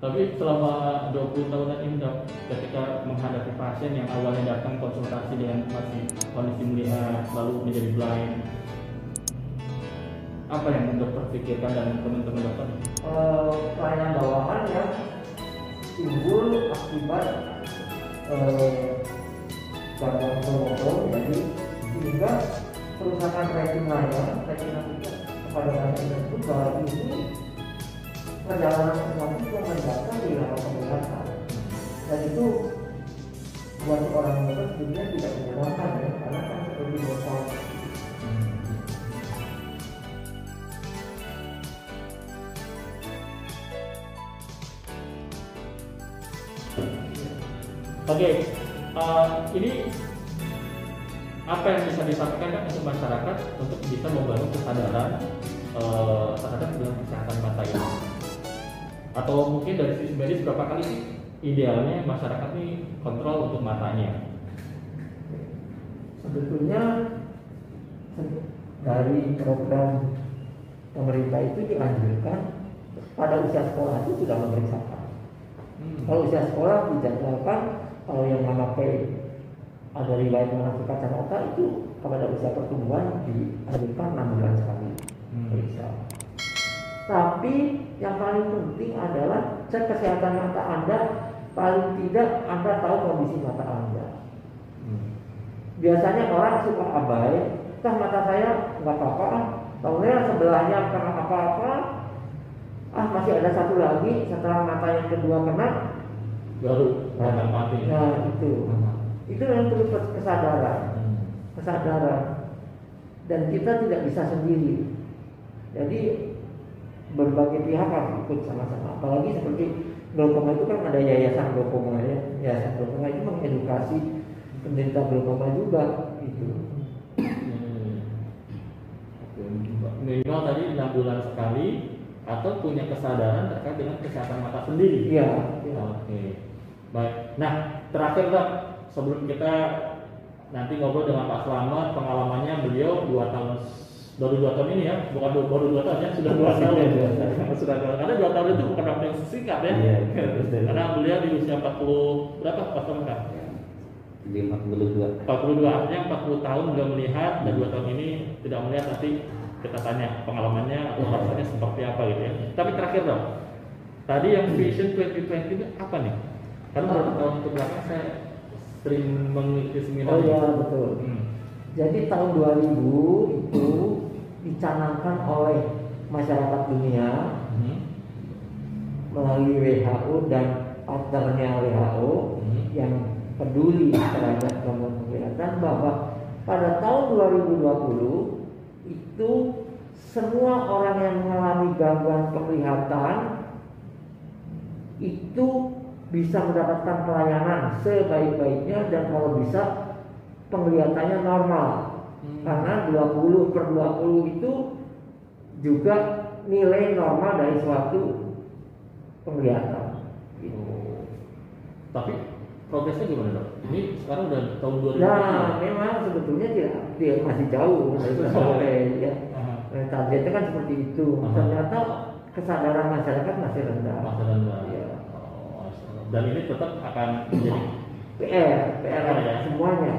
Tapi selama 20 tahunan ini dok, ketika menghadapi pasien yang awalnya datang konsultasi dengan masih kondisi melihat lalu menjadi blind, apa yang dokter pikirkan dan teman-teman dokter? Kelainan bawaan yang timbul akibat gangguan kromosom, jadi sehingga kerusakan retina kita kepada pasien tersebut bahwa ini perjalanan penyakit yang mendasar di dalam penglihatan, dan itu buat orang dokter sebenarnya tidak menyenangkan ya, karena kan seperti botol. Oke, ini apa yang bisa disampaikan kan untuk masyarakat untuk bisa membangun kesadaran terhadap dengan kesehatan mata ini? Atau mungkin dari sisi medis berapa kali sih idealnya masyarakat ini kontrol untuk matanya? Sebetulnya dari program pemerintah itu dianjurkan pada usia sekolah itu sudah memeriksakan. Kalau usia sekolah dijadwalkan, kalau yang memakai ada riwayat mengalami kacamata itu kepada usia pertumbuhan dianjurkan 6 bulan sekali periksa. Tapi yang paling penting adalah cek kesehatan mata Anda. Paling tidak Anda tahu kondisi mata Anda. Biasanya orang suka abai, mata saya nggak apa-apa, tahunya sebelahnya kena apa-apa, masih ada satu lagi setelah mata yang kedua kena baru mati. Nah itu yang perlu kesadaran, dan kita tidak bisa sendiri. Jadi berbagai pihak harus ikut sama-sama. Apalagi seperti glaukoma itu kan ada yayasan glaukoma ya. Yayasan glaukoma itu mengedukasi penderita glaukoma juga gitu. Minimal tadi 6 bulan sekali atau punya kesadaran terkait dengan kesehatan mata sendiri. Iya. Oke. Baik. Nah, terakhir Dok, sebelum kita nanti ngobrol dengan Pak Slamet, pengalamannya beliau 2 tahun, baru 2 tahun ini ya, bukan baru 2 tahun ya, sudah 2 tahun. Sudah 2 tahun. Karena 2 tahun itu bukan waktu yang singkat ya. Iya, karena beliau di usia 40 berapa Pak Slamet? Di 42. 42, artinya 40 tahun beliau melihat dan 2 tahun ini tidak melihat. Nanti kita tanya pengalamannya atau rasanya seperti apa gitu ya. Tapi terakhir Dok, tadi yang Vision 2020 itu apa nih? Karena beberapa tahun ke belakang saya sering mengikuti seminar. Oh iya betul. Jadi tahun 2000 itu dicanangkan oleh masyarakat dunia melalui WHO dan partnernya WHO yang peduli terhadap gangguan penglihatan, bahwa pada tahun 2020 itu semua orang yang mengalami gangguan penglihatan itu bisa mendapatkan pelayanan sebaik-baiknya, dan kalau bisa penglihatannya normal. Karena 20/20 itu juga nilai normal dari suatu penglihatan gitu. Tapi progresnya gimana Dok? Ini sekarang udah tahun 2020. Nah, memang sebetulnya dia masih jauh sampai ya. Targetnya kan seperti itu. Ternyata kesadaran masyarakat masih rendah. Ya. Dan ini tetap akan menjadi PR ya, semuanya.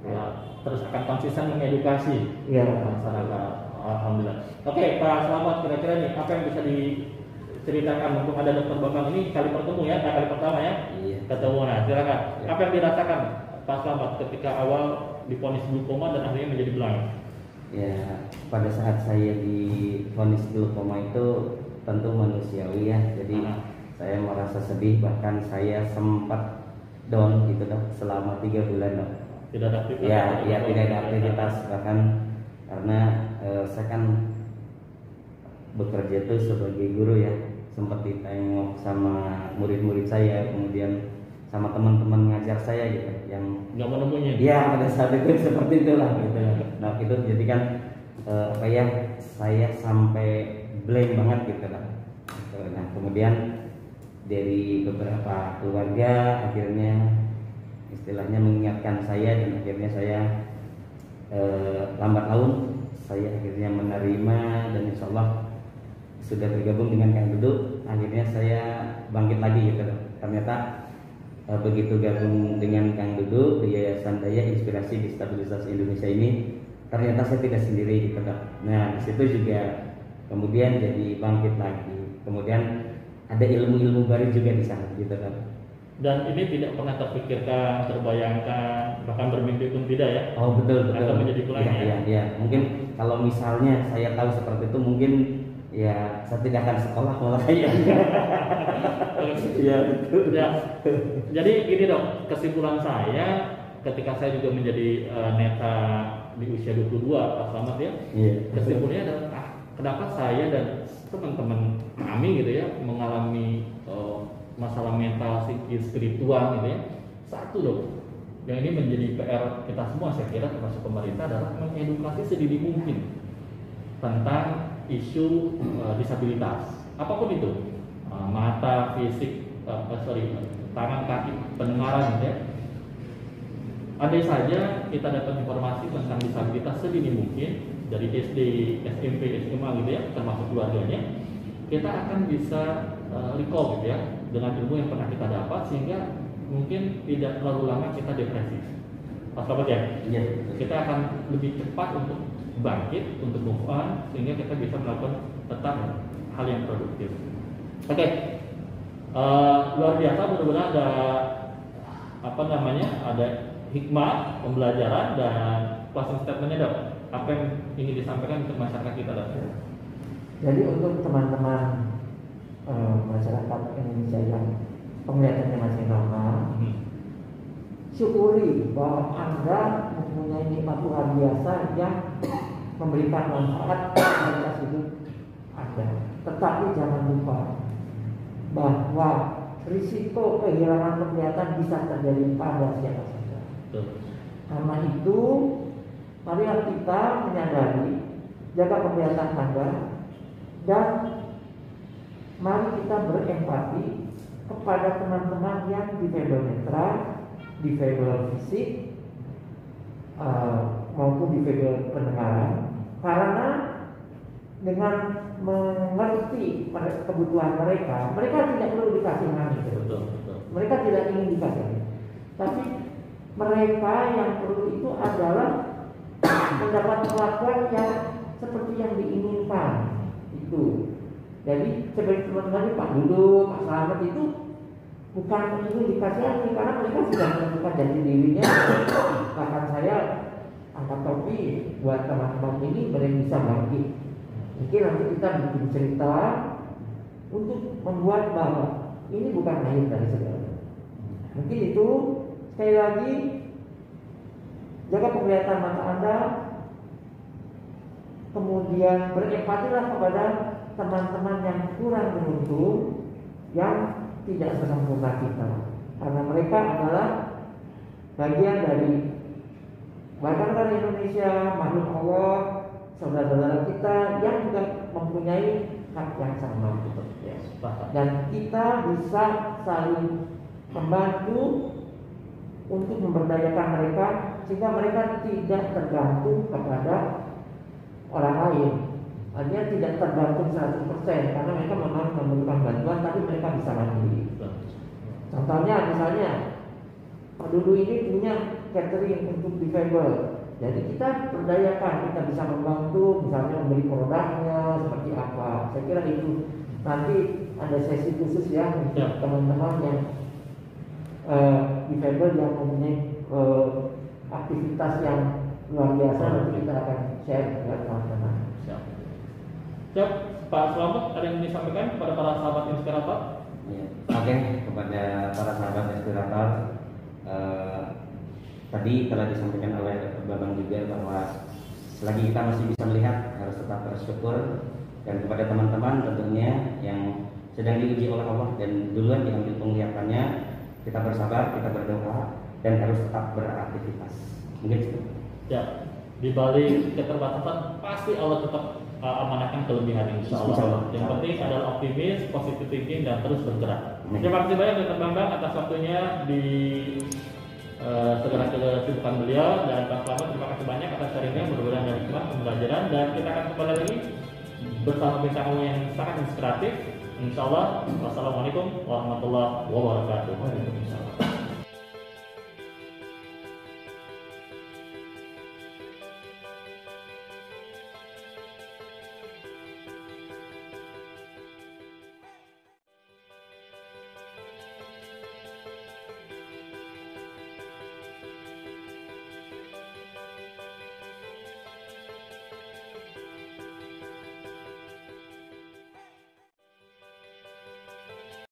Ya, terus akan konsisten mengedukasi masyarakat. Alhamdulillah. Oke, Pak Slamet, kira-kira nih apa yang bisa diceritakan untuk ada dokter Bambang ini kali bertemu ya, kali pertama ya? Iya. Ketemu, nah silakan. Ya. Apa yang dirasakan Pak Slamet ketika awal divonis glaukoma dan akhirnya menjadi blind? Ya, pada saat saya divonis glaukoma itu tentu manusiawi ya. Jadi saya merasa sedih, bahkan saya sempat down gitu Dok selama 3 bulan Dok. Tidak ada aktivitas? Ya, tidak ada aktivitas, bahkan karena saya kan bekerja itu sebagai guru ya, sempat ditengok sama murid-murid saya, kemudian sama teman-teman ngajar saya gitu, yang nggak menemunya. Iya, pada saat itu seperti itulah gitu. Nah itu jadi kan saya sampai blank banget gitu kan. Nah kemudian dari beberapa keluarga akhirnya istilahnya mengingatkan saya, dan akhirnya saya lambat laun saya akhirnya menerima, dan insya Allah sudah bergabung dengan Kang Duduk. Akhirnya saya bangkit lagi gitu. Ternyata begitu gabung dengan Kang Dudu di Yayasan Daya Inspirasi Disabilitas Indonesia ini, ternyata saya tidak sendiri gitu. Nah di situ juga kemudian jadi bangkit lagi. Kemudian ada ilmu-ilmu baru juga di sana gitu kan. Dan ini tidak pernah terpikirkan, terbayangkan, bahkan bermimpi pun tidak ya? Oh betul. Atau menjadi pelangi ya? Iya. Mungkin kalau misalnya saya tahu seperti itu, mungkin ya saya tidak akan sekolah malah ya. Iya betul. Ya. Jadi gini dok, kesimpulan saya ketika saya juga menjadi neta di usia 22, Pak Slamet ya. Iya. Kesimpulannya adalah kenapa saya dan teman-teman kami gitu ya mengalami masalah mental, psikis, spiritual gitu ya. Satu dong, yang ini menjadi PR kita semua saya kira termasuk pemerintah adalah mengedukasi sedini mungkin tentang isu disabilitas apapun itu, mata, fisik, tangan, kaki, pendengaran gitu ya. Andai saja kita dapat informasi tentang disabilitas sedini mungkin dari SD, SMP, SMA gitu ya, termasuk keluarganya, kita akan bisa recall gitu ya dengan ilmu yang pernah kita dapat, sehingga mungkin tidak terlalu lama kita depresi. Pas Slamet ya? Iya. Kita akan lebih cepat untuk bangkit, untuk move on, sehingga kita bisa melakukan tetap hal yang produktif. Oke. Luar biasa, mudah-mudahan ada ada hikmah pembelajaran dan closing statementnya dok. Apa yang ingin disampaikan untuk masyarakat kita dok? Jadi untuk teman-teman masyarakat Indonesia yang penglihatannya masih normal, syukuri bahwa Anda mempunyai nikmat luar biasa yang memberikan manfaat kualitas hidup Anda. Tetapi jangan lupa bahwa risiko kehilangan penglihatan bisa terjadi pada siapa saja. Karena itu, marilah kita menyadari, jaga penglihatan Anda, dan mari kita berempati kepada teman-teman yang difabel netra, difabel fisik, maupun difabel pendengaran, karena dengan mengerti kebutuhan mereka tidak perlu dikasih manis. Mereka tidak ingin dikasih, tapi mereka yang perlu itu adalah mendapat perlakuan yang seperti yang diinginkan itu. Jadi sebagai teman-teman Pak Dudu, Pak Slamet itu bukan ingin dikasihani, karena mereka sudah menentukan jati dirinya. Bahkan saya angkat topi buat teman-teman ini mereka bisa bangkit. Mungkin nanti kita bikin cerita untuk membuat bahwa ini bukan akhir dari segala. Mungkin itu, sekali lagi, jaga penglihatan mata Anda, kemudian berempatilah kepada teman-teman yang kurang beruntung, yang tidak sesempurna kita, karena mereka adalah bagian dari warga negara Indonesia, makhluk Allah, saudara-saudara kita yang juga mempunyai hak yang sama, dan kita bisa saling membantu untuk memberdayakan mereka, sehingga mereka tidak tergantung kepada orang lain. Artinya tidak tergantung 100%, karena mereka memang memerlukan bantuan, tapi mereka bisa mandiri. Contohnya misalnya Pak Dudu ini punya catering untuk difabel, jadi kita berdayakan, kita bisa membantu, misalnya membeli produknya seperti apa. Saya kira itu nanti ada sesi khusus ya untuk teman-teman yang difabel yang mempunyai aktivitas yang luar biasa. Nanti kita akan share ke teman-teman. Siap, Pak Slamet, ada yang disampaikan kepada para sahabat inspirator? Ya. Oke, kepada para sahabat inspirator, tadi telah disampaikan oleh Babang juga bahwa selagi kita masih bisa melihat harus tetap bersyukur, dan kepada teman-teman tentunya yang sedang diuji oleh Allah dan duluan diambil penglihatannya, kita bersabar, kita berdoa, dan harus tetap beraktivitas. Mungkin itu. Ya, di balik keterbatasan pasti Allah tetap amanahkan kelebihan, insya Allah. Yang penting adalah optimis, positive thinking, dan terus bergerak. Terima kasih banyak Dr. Bambang atas waktunya di segera kesibukan beliau, dan Pak Slamet terima kasih banyak atas sharingnya, mudah-mudahan dari hikmah pembelajaran, dan kita akan kembali lagi bersama bintang tamu yang sangat inspiratif Insya Allah, wassalamualaikum warahmatullahi wabarakatuh. Waalaikumsalam.